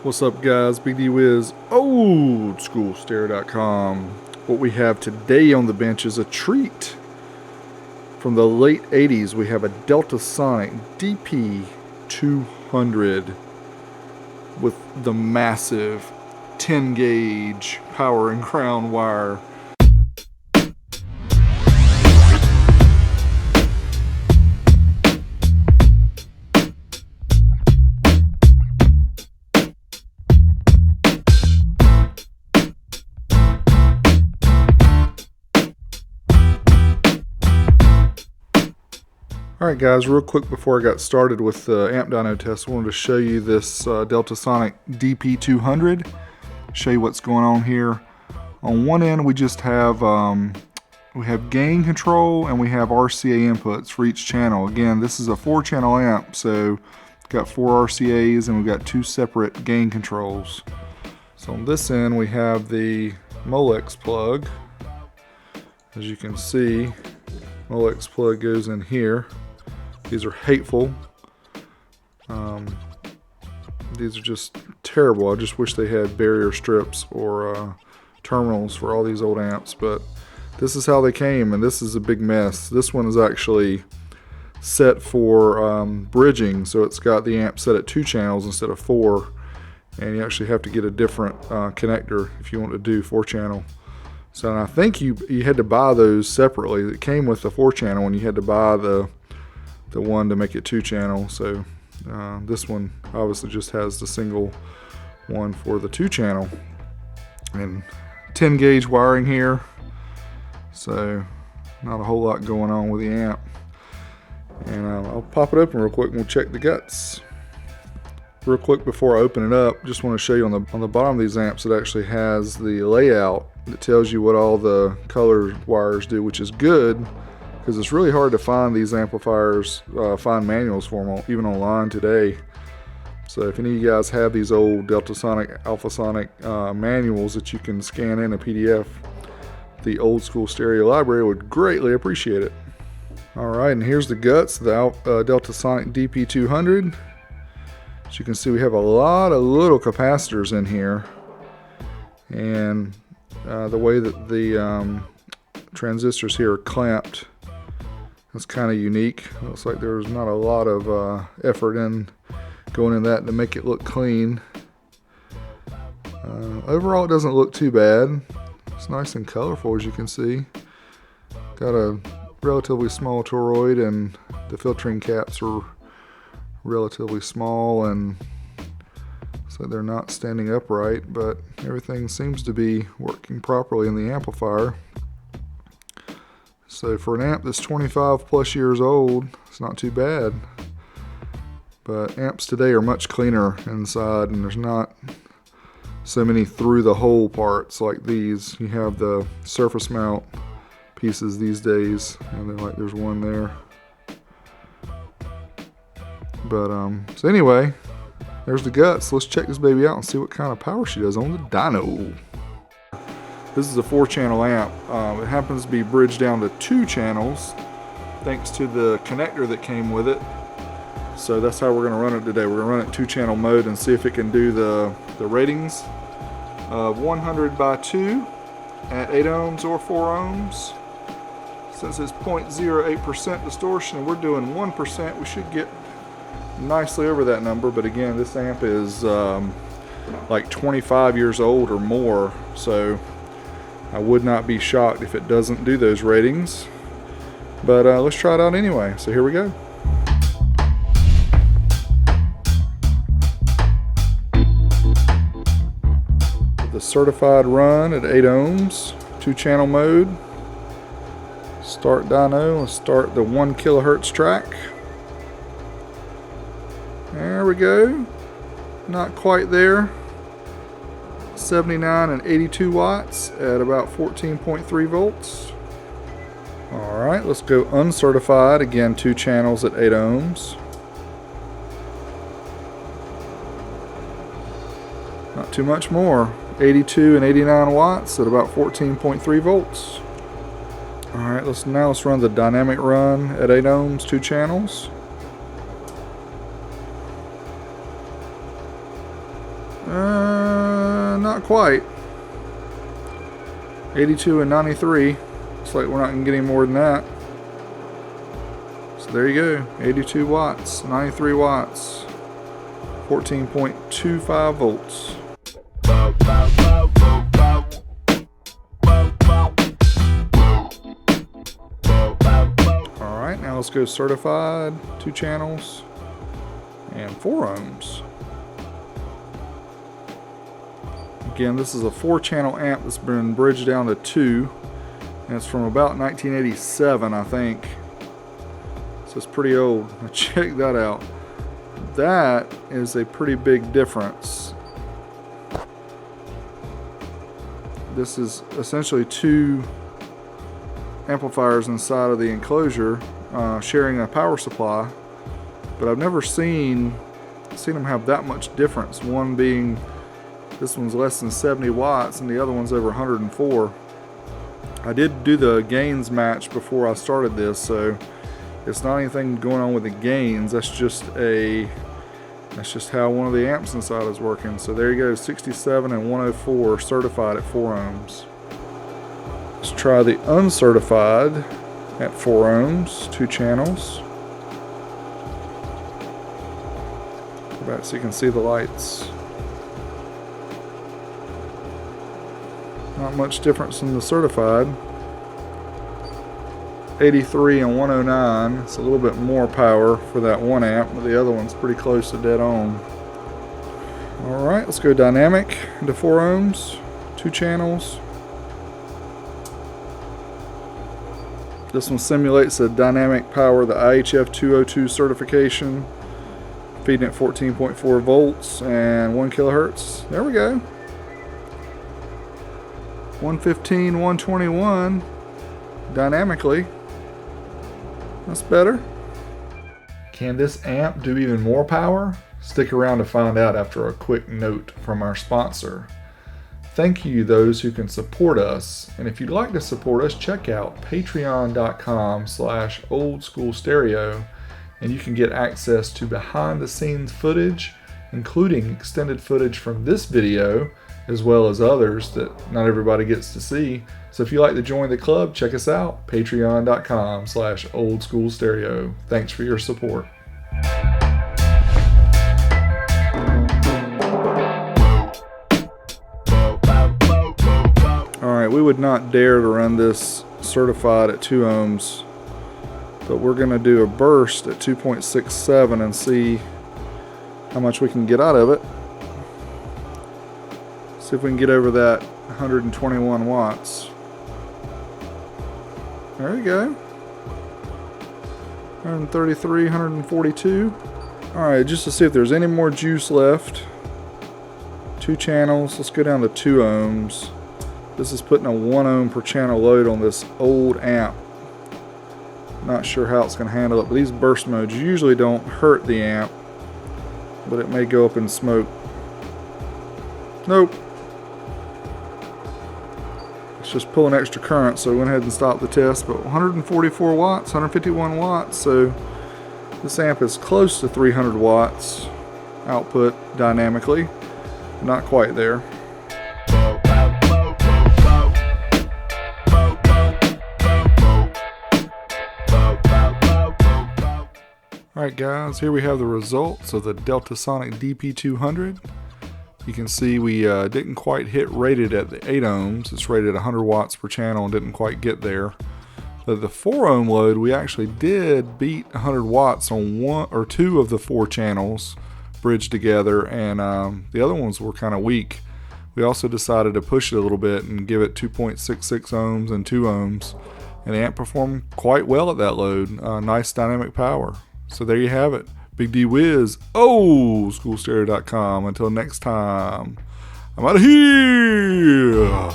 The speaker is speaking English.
What's up, guys? Big D Wiz, oldschoolstereo.com. What we have today on the bench is a treat. From the late 80s, we have a Deltasonik DP-200 with the massive 10 gauge power and crown wire. Alright guys, real quick before I got started with the amp dyno test, I wanted to show you this Deltasonik DP-200. Show you what's going on here. On one end we just have gain control and we have RCA inputs for each channel. Again, this is a 4-channel amp, so it's got 4 RCAs and we've got 2 separate gain controls. So on this end we have the Molex plug. As you can see, Molex plug goes in here. These are hateful. These are just terrible. I just wish they had barrier strips or terminals for all these old amps, but this is how they came, and this is a big mess. This one is actually set for bridging, so it's got the amp set at 2 channels instead of 4, and you actually have to get a different connector if you want to do 4-channel. So I think you had to buy those separately. It came with the 4-channel, and you had to buy the one to make it 2-channel. So this one obviously just has the single one for the 2-channel, and 10 gauge wiring here. So not a whole lot going on with the amp. And I'll pop it open real quick and we'll check the guts. Real quick before I open it up, just want to show you on the bottom of these amps, it actually has the layout that tells you what all the color wires do, which is good because it's really hard to find these amplifiers, find manuals for them even online today. So if any of you guys have these old Deltasonik, Alphasonic manuals that you can scan in a PDF, the Old School Stereo Library would greatly appreciate it. Alright, and here's the guts, the Deltasonik DP-200. As you can see, we have a lot of little capacitors in here, and the way that the transistors here are clamped, that's kind of unique. Looks like there's not a lot of effort in going in that to make it look clean. Overall, it doesn't look too bad. It's nice and colorful, as you can see. Got a relatively small toroid, and the filtering caps are relatively small, and so they're not standing upright, but everything seems to be working properly in the amplifier. So for an amp that's 25 plus years old, it's not too bad. But amps today are much cleaner inside, and there's not so many through the hole parts like these. You have the surface mount pieces these days, and then like there's one there. But so anyway, there's the guts. Let's check this baby out and see what kind of power she does on the dyno. This is a 4-channel amp. It happens to be bridged down to 2 channels thanks to the connector that came with it. So that's how we're going to run it today. We're going to run it 2-channel mode and see if it can do the ratings of 100 by 2 at 8 ohms or 4 ohms. Since it's 0.08% distortion and we're doing 1%, we should get nicely over that number. But again, this amp is like 25 years old or more, so I would not be shocked if it doesn't do those ratings. But let's try it out anyway. So here we go. The certified run at 8 ohms, 2-channel mode. Start dyno, let's start the 1 kilohertz track. There we go. Not quite there. 79 and 82 watts at about 14.3 volts. Alright, let's go uncertified. Again, 2 channels at 8 ohms. Not too much more. 82 and 89 watts at about 14.3 volts. Alright, let's run the dynamic run at 8 ohms, 2 channels. Not quite. 82 and 93. Looks like we're not going to get any more than that. So there you go. 82 watts, 93 watts, 14.25 volts. Alright, now let's go certified, 2 channels, and 4 ohms. Again, this is a 4-channel amp that's been bridged down to 2, and it's from about 1987, I think. So it's pretty old. Now check that out. That is a pretty big difference. This is essentially 2 amplifiers inside of the enclosure sharing a power supply, but I've never seen them have that much difference. One being, this one's less than 70 watts and the other one's over 104. I did do the gains match before I started this, so it's not anything going on with the gains. That's just how one of the amps inside is working. So there you go, 67 and 104 certified at 4 ohms. Let's try the uncertified at 4 ohms, 2 channels. Go back so you can see the lights. Not much difference in the certified. 83 and 109. It's a little bit more power for that 1 amp, but the other one's pretty close to dead on. Alright, let's go dynamic into 4 ohms, 2 channels. This one simulates a dynamic power, the IHF 202 certification, feeding at 14.4 volts and 1 kilohertz. There we go. 115, 121 dynamically. That's better. Can this amp do even more power? Stick around to find out after a quick note from our sponsor. Thank you those who can support us, and if you'd like to support us, check out patreon.com/oldschoolstereo, and you can get access to behind the scenes footage, including extended footage from this video, as well as others that not everybody gets to see. So if you'd like to join the club, check us out, patreon.com/oldschoolstereo. Thanks for your support. Alright, we would not dare to run this certified at 2 ohms, but we're going to do a burst at 2.67 and see how much we can get out of it. See if we can get over that 121 watts. There you go. 133, 142. Alright, just to see if there's any more juice left. 2 channels. Let's go down to 2 ohms. This is putting a 1 ohm per channel load on this old amp. Not sure how it's going to handle it, but these burst modes usually don't hurt the amp, but it may go up in smoke. Nope. It's just pulling extra current, so we went ahead and stopped the test. But 144 watts, 151 watts, so this amp is close to 300 watts output dynamically. Not quite there. Alright guys, here we have the results of the Deltasonik DP-200. You can see we didn't quite hit rated at the 8 ohms. It's rated 100 watts per channel and didn't quite get there. But the 4 ohm load, we actually did beat 100 watts on 1 or 2 of the 4 channels bridged together, and the other ones were kind of weak. We also decided to push it a little bit and give it 2.66 ohms and 2 ohms, and the amp performed quite well at that load. Nice dynamic power. So there you have it. Big D Wiz, oldschoolstereo.com. Until next time, I'm out of here.